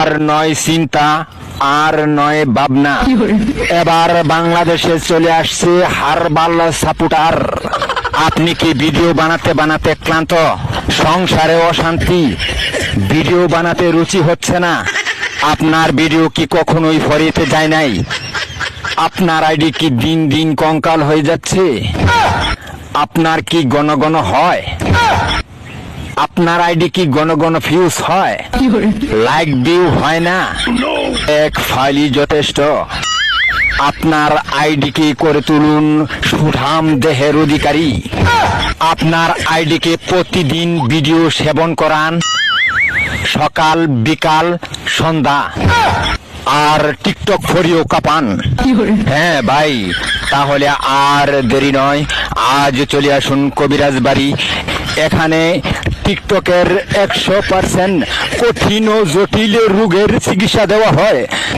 আর নয় চিন্তা, আর নয় ভাবনা, এবার বাংলাদেশে চলে আসছে হারবাল সাপোর্টার। আপনি কি ভিডিও বানাতে বানাতে ক্লান্ত, সংসারে অশান্তি, ভিডিও বানাতে রুচি হচ্ছে না? আপনার ভিডিও কি কখনোই ফরিতে যায় নাই? আপনার আইডি কি দিন দিন কঙ্কাল হয়ে যাচ্ছে? আপনার কি ঘন ঘন হয়? আপনার আইডি কি ঘন ঘন ফিউজ হয়? লাইক ভিউ হয় না? এক ফাইলই যথেষ্ট। আপনার আইডিকে করে তুলুন সুঠাম দেহের অধিকারী। আপনার আইডিকে প্রতিদিন ভিডিও সেবন করান, সকাল বিকাল সন্ধ্যা, আর টিকটক ফরিও কাপান। হ্যাঁ ভাই, তাহলে আর দেরি নয়, আজ চলে আসুন কবিরাজ বাড়ি। এখানে টিকটকের 100% কঠিন ও জটিল রোগের চিকিৎসা দেওয়া হয়।